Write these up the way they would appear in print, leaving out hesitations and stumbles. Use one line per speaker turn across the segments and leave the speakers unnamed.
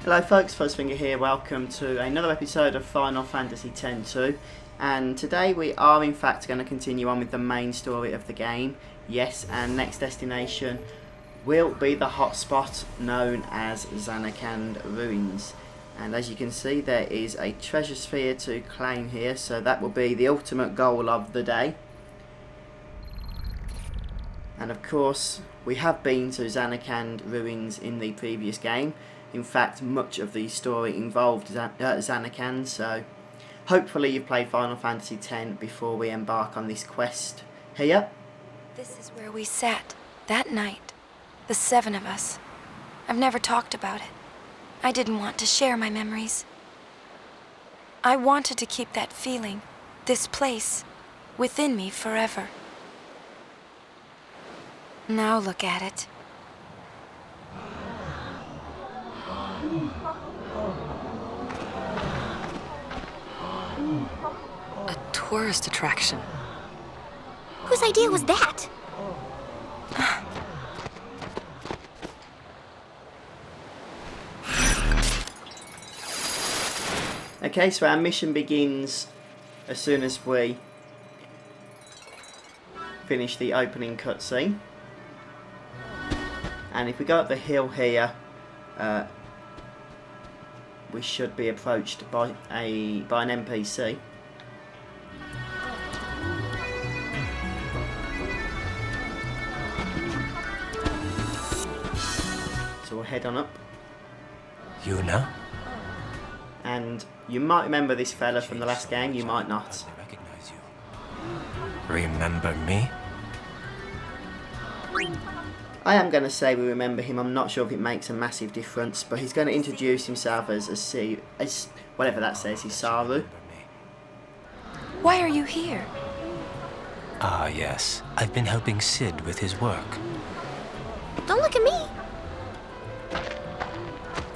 Hello folks, Fuzzfinger here, welcome to another episode of Final Fantasy X-2, and today we are in fact going to continue on with the main story of the game. Yes, and next destination will be the hotspot known as Zanarkand Ruins. And as you can see, there is a treasure sphere to claim here, so that will be the ultimate goal of the day. And of course, we have been to Zanarkand Ruins in the previous game. In fact, much of the story involved Zanarkand, so hopefully you've played Final Fantasy X before we embark on this quest here.
This is where we sat, that night. The 7 of us. I've never talked about it. I didn't want to share my memories. I wanted to keep that feeling, this place, within me forever. Now look at it.
A tourist attraction.
Whose idea was that?
Okay, so our mission begins as soon as we finish the opening cutscene. And if we go up the hill here, we should be approached by an NPC. So we'll head on up.
Yuna?
And you might remember this fella from the last game, you might not.
I recognize you. Remember me?
I am going to say we remember him. I'm not sure if it makes a massive difference, but he's going to introduce himself as whatever that says, Hisaru.
Why are you here?
Ah, yes. I've been helping Sid with his work.
Don't look at me.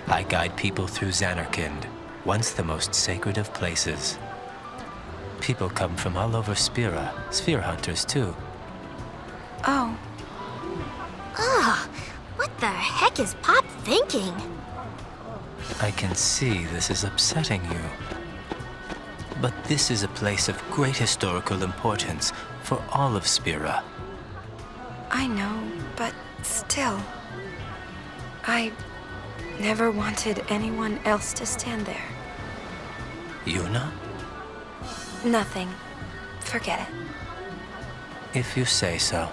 I guide people through Zanarkand, once the most sacred of places. People come from all over Spira, sphere hunters too.
Oh.
Ugh, what the heck is Pop thinking?
I can see this is upsetting you. But this is a place of great historical importance for all of Spira.
I know, but still. I never wanted anyone else to stand there.
Yuna?
Nothing. Forget it.
If you say so.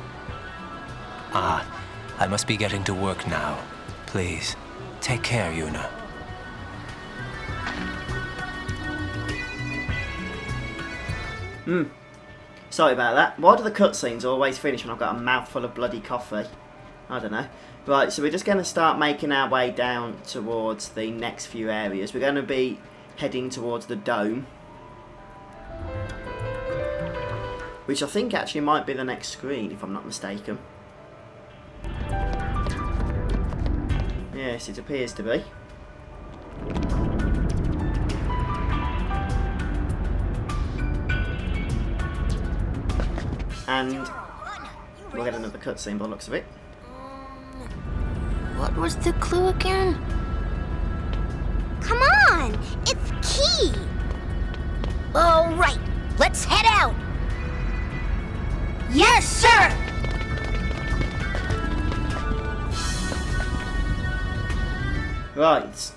Ah, I must be getting to work now. Please, take care, Yuna.
Sorry about that. Why do the cutscenes always finish when I've got a mouthful of bloody coffee? I don't know. Right, so we're just going to start making our way down towards the next few areas. We're going to be heading towards the dome, which I think actually might be the next screen, if I'm not mistaken. Yes, it appears to be. And we'll get another cutscene by the looks of it.
What was the clue again? Come on! It's key! All right, let's head out! Yes, sir!
Right.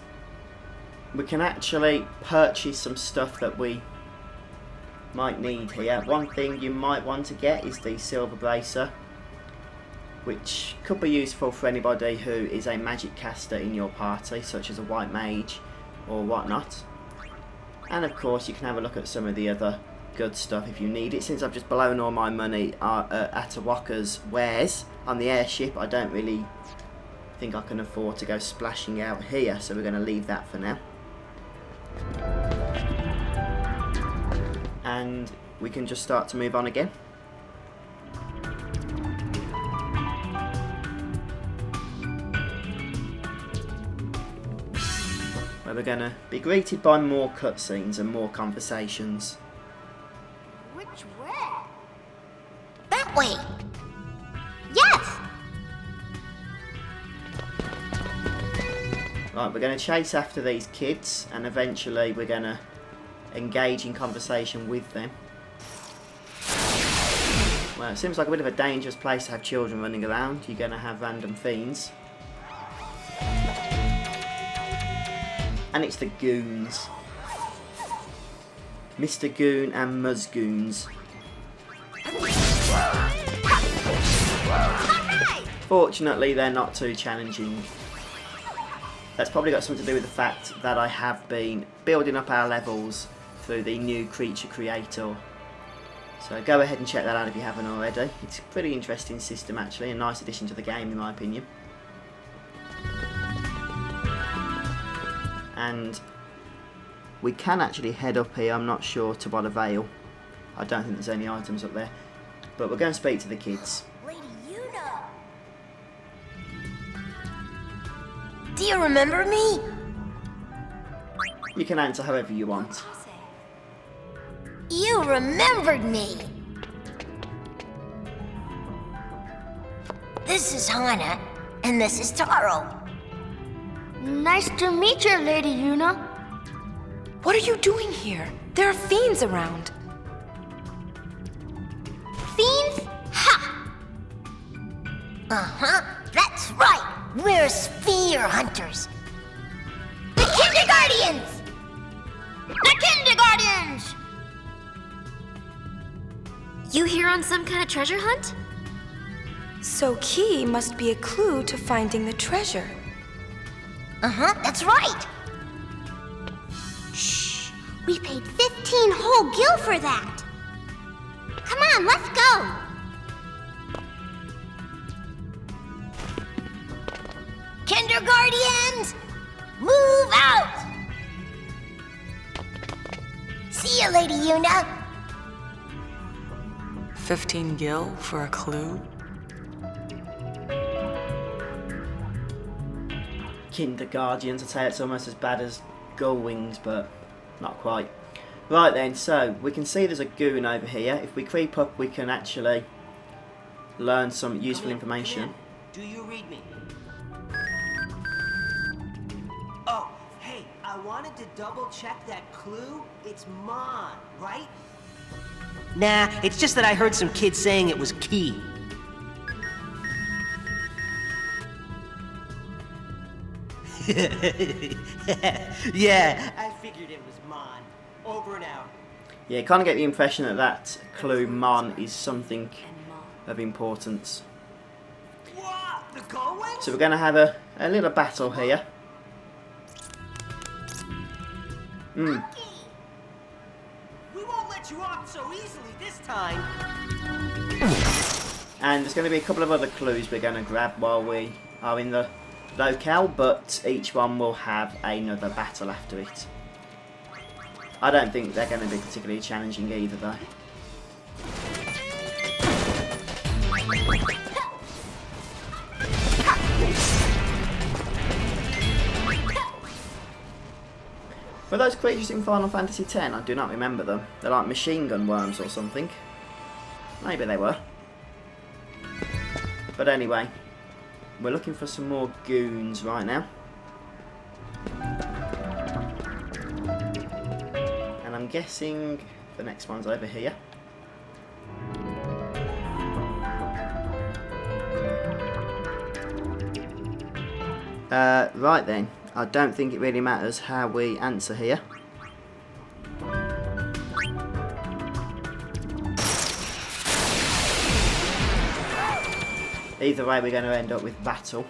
We can actually purchase some stuff that we might need here. One thing you might want to get is the silver bracer, which could be useful for anybody who is a magic caster in your party, such as a white mage or whatnot. And of course you can have a look at some of the other good stuff if you need it. Since I've just blown all my money at Atawaka's wares on the airship, I don't really think I can afford to go splashing out here, so we're going to leave that for now. And we can just start to move on again. Where we're going to be greeted by more cutscenes and more conversations.
Which way? That way! Yes!
Right, we're going to chase after these kids, and eventually we're going to engage in conversation with them. Well, it seems like a bit of a dangerous place to have children running around. You're going to have random fiends. And it's the goons. Mr. Goon and Ms. Goons. Fortunately, they're not too challenging. That's probably got something to do with the fact that I have been building up our levels through the new creature creator. So go ahead and check that out if you haven't already. It's a pretty interesting system actually, a nice addition to the game in my opinion. And we can actually head up here, I'm not sure to what avail. I don't think there's any items up there. But we're going to speak to the kids.
Lady Una! Do you remember me?
You can answer however you want.
You remembered me! This is Hana, and this is Taro.
Nice to meet you, Lady Una.
What are you doing here? There are fiends around.
Fiends? Ha! Uh-huh, that's right. We're sphere hunters. The Kindergardians! The Kindergardians!
You here on some kind of treasure hunt?
So Key must be a clue to finding the treasure.
Uh-huh, that's right.
Shh! We paid 15 whole gil for that. Come on, let's go.
Kindergardians, move out! See ya, Lady Una.
15 gil for a clue?
Kindergardians, I'd say it's almost as bad as gull wings, but not quite. Right then, so we can see there's a goon over here. If we creep up, we can actually learn some useful information.
Do you read me? Oh, hey, I wanted to double check that clue. It's Mon, right? Nah, it's just that I heard some kids saying it was Key. Yeah, I figured it was Mon. Over and out.
Yeah, kind of get the impression that that clue Mon is something of importance.
What? The Gullwings?
So we're going to have a little battle here.
We won't let you off so easily this time.
And there's going to be a couple of other clues we're going to grab while we are in the locale, but each one will have another battle after it. I don't think they're going to be particularly challenging either though. Were those creatures in Final Fantasy X? I do not remember them. They're like machine gun worms or something. Maybe they were. But anyway, we're looking for some more goons right now. And I'm guessing the next one's over here. Right then, I don't think it really matters how we answer here. Either way, we're going to end up with battle.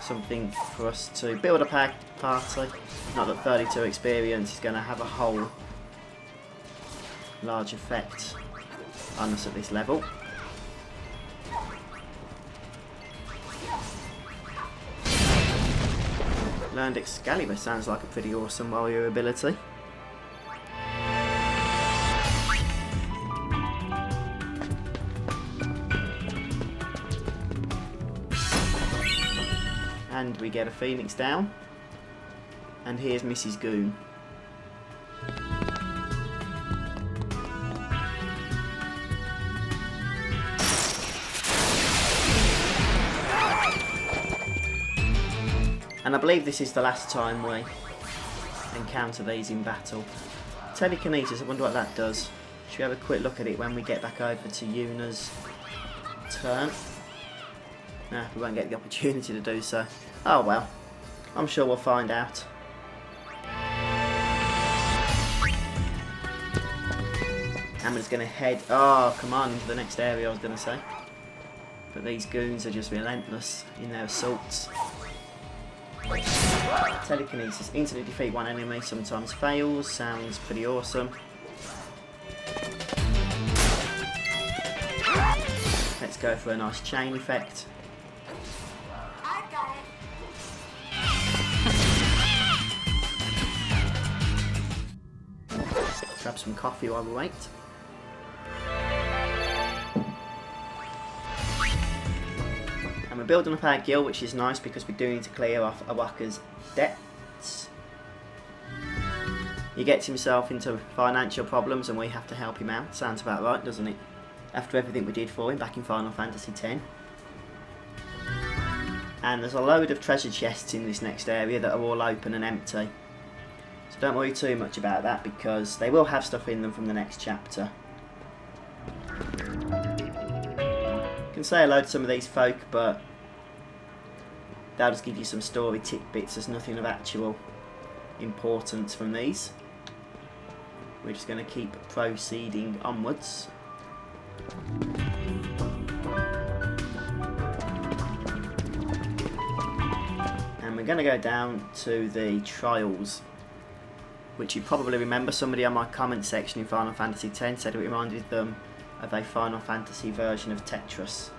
Something for us to build up our party. Not that 32 experience is going to have a whole large effect on us at this level. Learned Excalibur sounds like a pretty awesome warrior ability. And we get a Phoenix down. And here's Mrs. Goon. And I believe this is the last time we encounter these in battle. Telekinesis, I wonder what that does. Should we have a quick look at it when we get back over to Yuna's turn? Nah, we won't get the opportunity to do so. Oh well, I'm sure we'll find out. And we're just going to head, oh come on, into the next area I was going to say. But these goons are just relentless in their assaults. Telekinesis, instantly defeat one enemy, sometimes fails, sounds pretty awesome. Let's go for a nice chain effect.
I've got it.
Grab some coffee while we wait. And we're building up our guild, which is nice because we do need to clear off Awaka's debts. He gets himself into financial problems and we have to help him out. Sounds about right, doesn't it? After everything we did for him back in Final Fantasy X. And there's a load of treasure chests in this next area that are all open and empty. So don't worry too much about that because they will have stuff in them from the next chapter. You can say hello to some of these folk, but they'll just give you some story tidbits. There's nothing of actual importance from these. We're just going to keep proceeding onwards. And we're going to go down to the trials, which you probably remember. Somebody on my comment section in Final Fantasy X said it reminded them of a Final Fantasy version of Tetris.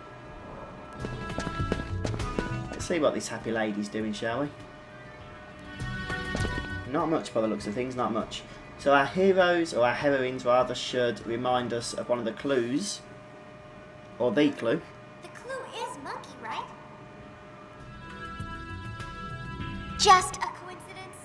Let's see what this happy lady's doing, shall we? Not much by the looks of things, not much. So our heroes, or our heroines rather, should remind us of one of the clues, or the clue.
The clue is monkey, right? Just a coincidence?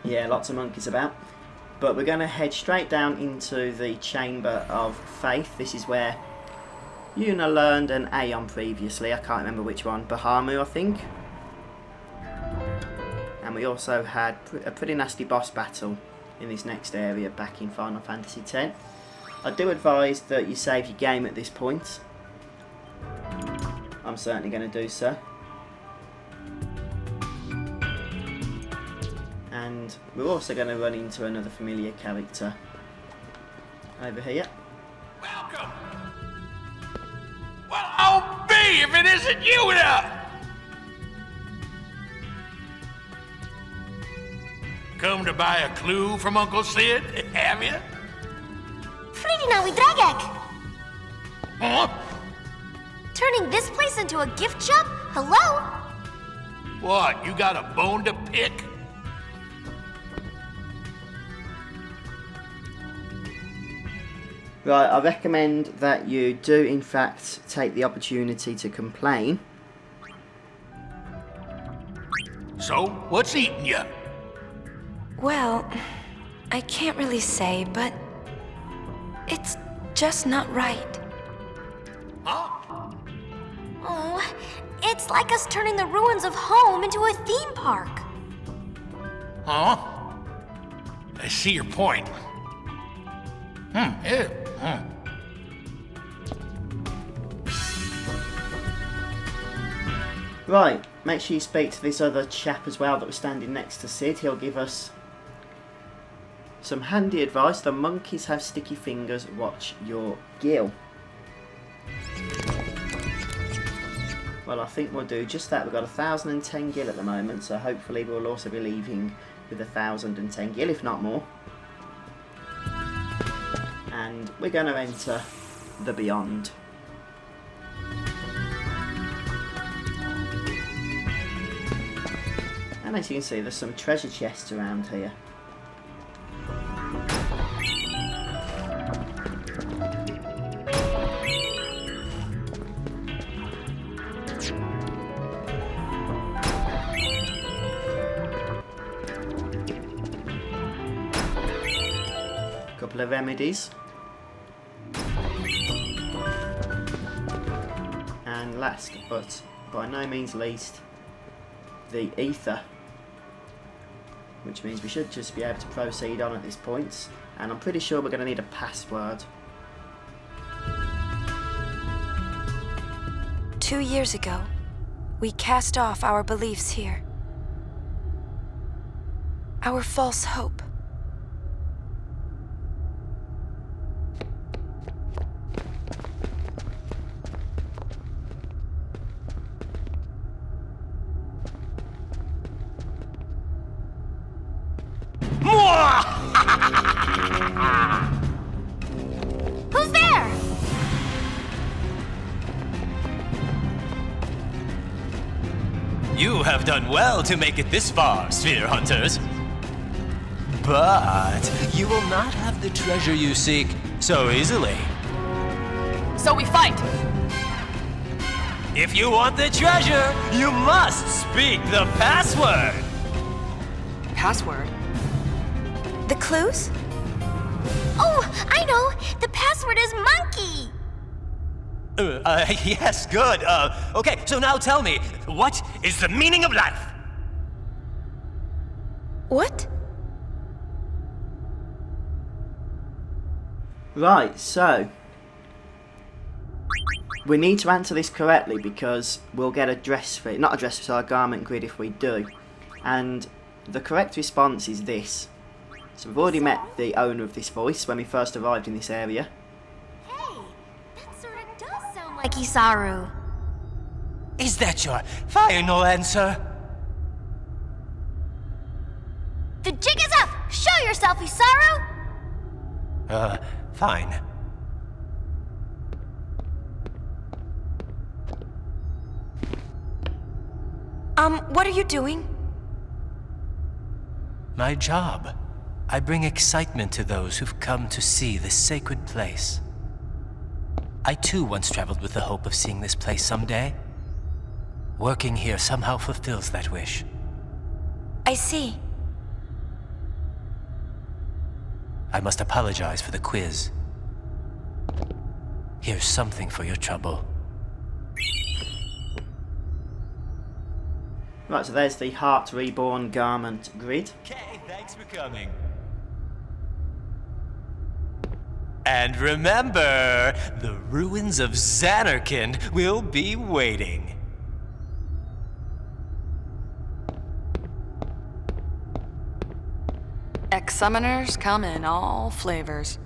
Yeah, lots of monkeys about. But we're going to head straight down into the Chamber of Faith. This is where Yuna learned an Aeon previously. I can't remember which one. Bahamut, I think. And we also had a pretty nasty boss battle in this next area back in Final Fantasy X. I do advise that you save your game at this point. I'm certainly going to do so. And we're also going to run into another familiar character over here.
Welcome! Well, I'll be if it isn't Yuna! Come to buy a clue from Uncle Sid, have you?
Fridina Widragek!
Huh?
Turning this place into a gift shop? Hello?
What, you got a bone to pick?
Right, I recommend that you do in fact take the opportunity to complain.
So, what's eating you?
Well, I can't really say, but it's just not right.
Huh?
Oh, it's like us turning the ruins of home into a theme park.
Huh? I see your point. Yeah.
Right, make sure you speak to this other chap as well that was standing next to Sid. He'll give us some handy advice. The monkeys have sticky fingers, watch your gill. Well, I think we'll do just that. We've got 1,010 gil at the moment, so hopefully we'll also be leaving with 1,010 gil, if not more. And we're going to enter the Beyond. And as you can see, there's some treasure chests around here. Couple of remedies. last, but by no means least, the ether. Which means we should just be able to proceed on at this point. And I'm pretty sure we're going to need a password.
2 years ago, we cast off our beliefs here. Our false hope.
Who's there?
You have done well to make it this far, Sphere Hunters. But you will not have the treasure you seek so easily.
So we fight.
If you want the treasure, you must speak the password.
Password?
The clues?
Oh, I know! The password is monkey!
Yes, good. Okay, so now tell me, what is the meaning of life?
What?
Right, so we need to answer this correctly because we'll get a dress fit, not a dress fit, sorry, a garment grid if we do. And the correct response is this. So we've already met the owner of this voice when we first arrived in this area.
Hey, that sort of does sound like Isaru.
Is that your final answer?
The jig is up! Show yourself, Isaru!
Fine.
What are you doing?
My job. I bring excitement to those who've come to see this sacred place. I too once traveled with the hope of seeing this place someday. Working here somehow fulfills that wish.
I see.
I must apologize for the quiz. Here's something for your trouble.
Right, so there's the Heart Reborn garment grid.
Okay, thanks for coming. And remember, the ruins of Zanarkand will be waiting.
Ex-summoners come in all flavors.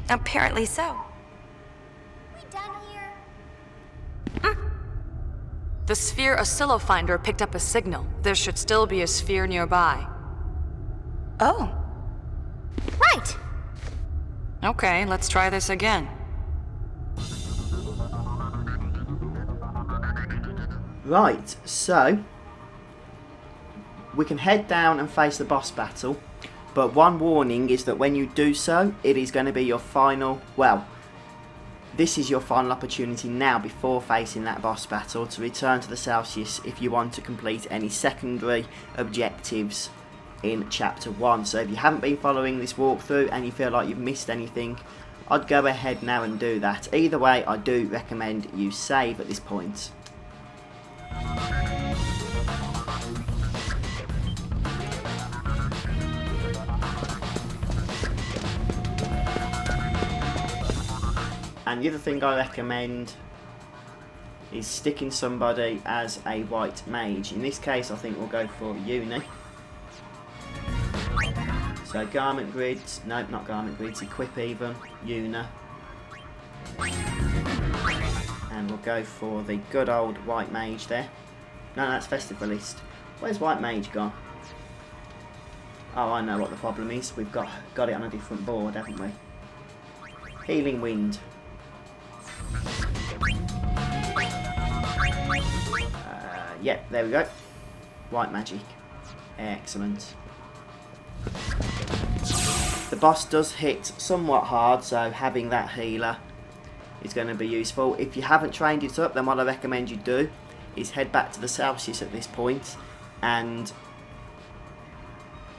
Apparently so.
We done here?
The sphere oscillo finder picked up a signal. There should still be a sphere nearby.
Oh.
Right!
Okay, let's try this again.
Right, so we can head down and face the boss battle, but one warning is that when you do so, it is going to be your final, well, this is your final opportunity now before facing that boss battle to return to the Celsius if you want to complete any secondary objectives in Chapter 1. So if you haven't been following this walkthrough and you feel like you've missed anything, I'd go ahead now and do that. Either way, I do recommend you save at this point. And the other thing I recommend is sticking somebody as a white mage. In this case, I think we'll go for Uni. So garment grids, nope, not garment grids, equip even, Una. And we'll go for the good old white mage there. No, that's Festivalist. Where's white mage gone? Oh, I know what the problem is. We've got it on a different board, haven't we? Healing Wind. Yep, there we go. White magic. Excellent. The boss does hit somewhat hard, so having that healer is going to be useful. If you haven't trained it up, then what I recommend you do is head back to the Celsius at this point and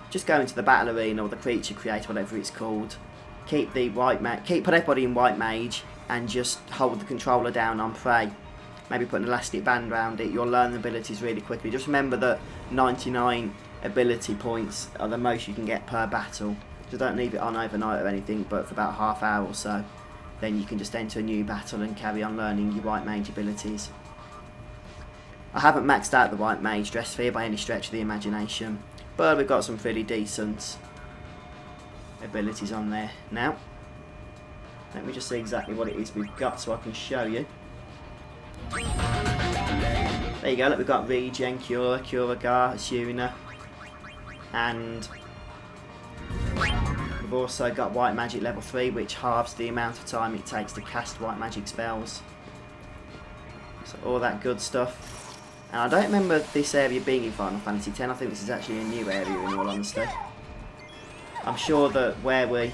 just go into the battle arena or the creature creator, whatever it's called. Put everybody in white mage, and just hold the controller down on prey. Maybe put an elastic band around it. You'll learn the abilities really quickly. Just remember that 99 ability points are the most you can get per battle. So don't leave it on overnight or anything, but for about half hour or so. Then you can just enter a new battle and carry on learning your white mage abilities. I haven't maxed out the white mage dress sphere by any stretch of the imagination, but we've got some pretty decent abilities on there now. Let me just see exactly what it is we've got so I can show you. There you go, look, we've got Regen, Cura, Curagar, Asuna, and we've also got White Magic level 3, which halves the amount of time it takes to cast White Magic spells. So all that good stuff. And I don't remember this area being in Final Fantasy X. I think this is actually a new area in all honesty. I'm sure that where we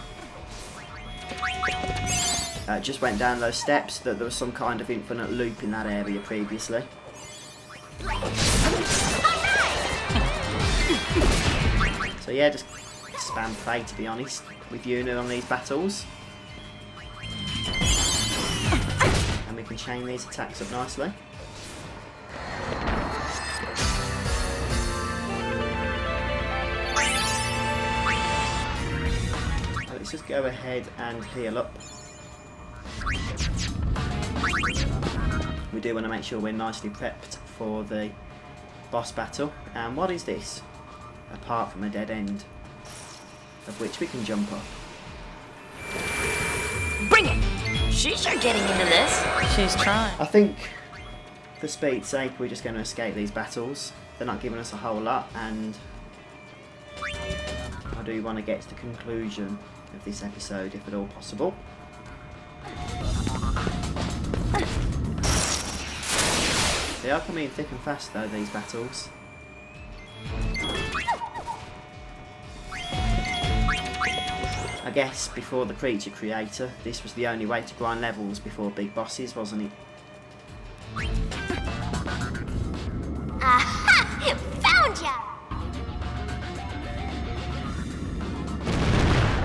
just went down those steps, that there was some kind of infinite loop in that area previously. So yeah, just spam prey to be honest with Yuna on these battles. And we can chain these attacks up nicely. Let's just go ahead and heal up. We do want to make sure we're nicely prepped for the boss battle. And what is this? Apart from a dead end, of which we can jump up.
Bring it! She's sure getting into this. She's trying.
I think, for speed's sake, we're just going to escape these battles. They're not giving us a whole lot, and I do want to get to the conclusion of this episode, if at all possible. They are coming in thick and fast though, these battles. I guess before the creature creator, this was the only way to grind levels before big bosses, wasn't it?
Aha! Found ya!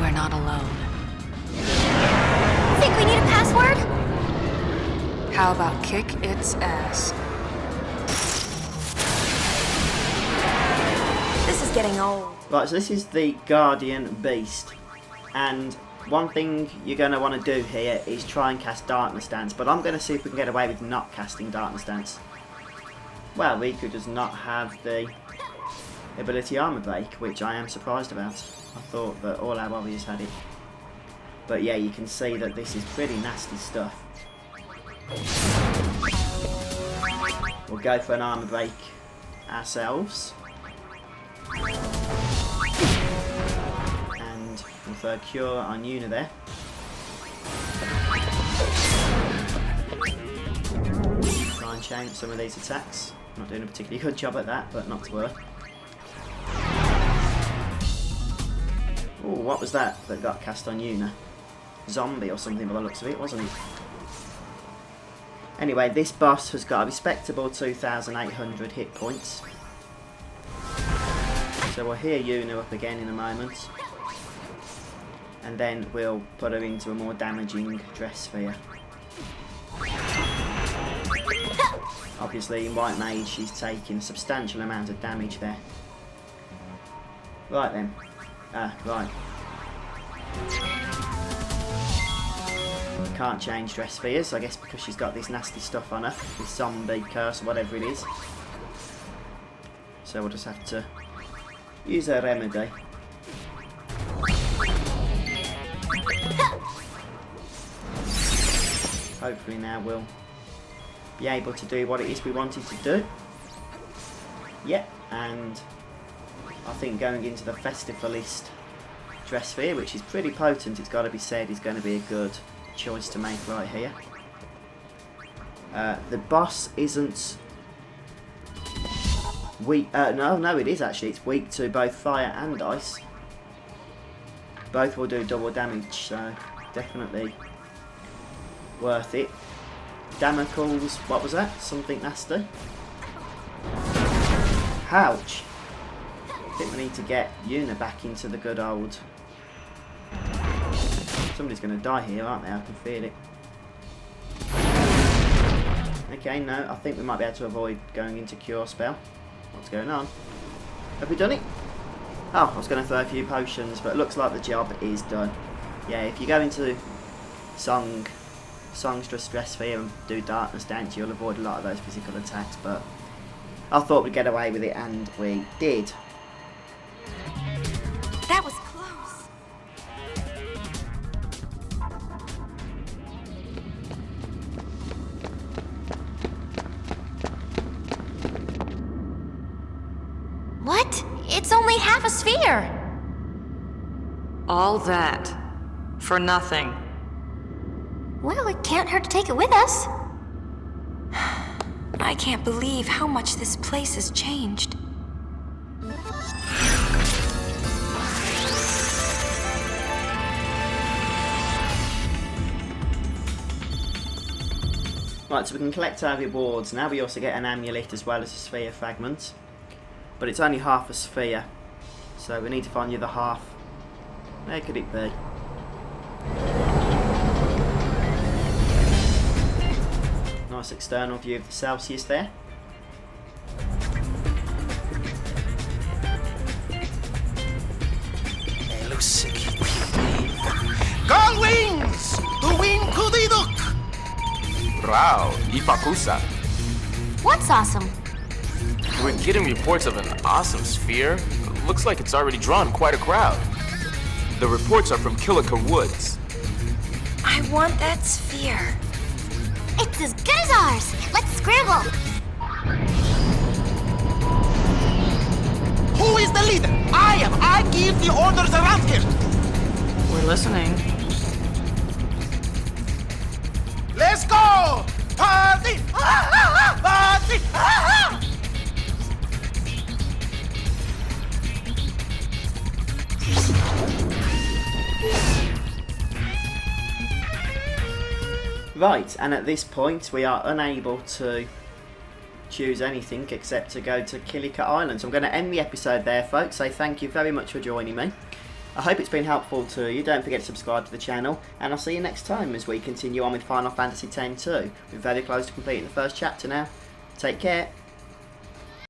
We're not alone.
Think we need a password?
How about kick its ass?
This is getting old.
Right, so this is the Guardian Beast. And one thing you're going to want to do here is try and cast Darkness Dance. But I'm going to see if we can get away with not casting Darkness Dance. Well, we could just not have the ability Armor Break, which I am surprised about. I thought that all our warriors had it. But yeah, you can see that this is pretty nasty stuff. We'll go for an Armor Break ourselves. And we'll throw a Cure on Yuna there. Try and chain some of these attacks. Not doing a particularly good job at that, but not to worry. Oh, what was that got cast on Yuna? Zombie or something by the looks of it, wasn't it? Anyway, this boss has got a respectable 2,800 hit points. So we'll heal Yuna up again in a moment. And then we'll put her into a more damaging dress sphere. Obviously in White Mage she's taking a substantial amount of damage there. Right then. Right. Can't change dress spheres, I guess because she's got this nasty stuff on her. This zombie curse or whatever it is. So we'll just have to use her remedy. Hopefully now we'll be able to do what it is we wanted to do. Yep, and I think going into the Festivalist dress sphere, which is pretty potent, it's got to be said, is going to be a good choice to make right here. The boss isn't weak. No, it is actually. It's weak to both fire and ice. Both will do double damage, so definitely worth it. Damocles, what was that? Something nasty? Ouch! I think we need to get Yuna back into the good old... Somebody's going to die here, aren't they? I can feel it. Okay, no, I think we might be able to avoid going into Cure Spell. What's going on? Have we done it? Oh, I was going to throw a few potions, but it looks like the job is done. Yeah, if you go into Songstress Stress Sphere and do Darkness Dance, you'll avoid a lot of those physical attacks, but I thought we'd get away with it, and we did.
That was close.
What? It's only half a sphere.
All that for nothing.
Well, it can't hurt to take it with us.
I can't believe how much this place has changed.
Right, so we can collect our rewards. Now we also get an amulet as well as a sphere fragment. But it's only half a sphere, so we need to find the other half. Where could it be? Nice external view of the Celsius there.
Gull wings! The wing kudiduk!
Rao, Ipakusa.
What's awesome?
We're getting reports of an awesome sphere. Looks like it's already drawn quite a crowd. The reports are from Killica Woods.
I want that sphere.
It's as good as ours. Let's scramble.
Who is the leader? I am. I give the orders around here.
We're listening.
Let's go! Party! Party!
Right, and at this point we are unable to choose anything except to go to Killica Island. So I'm going to end the episode there, folks. Say thank you very much for joining me. I hope it's been helpful to you. Don't forget to subscribe to the channel, and I'll see you next time as we continue on with Final Fantasy X-2. We're very close to completing the first chapter now. Take care.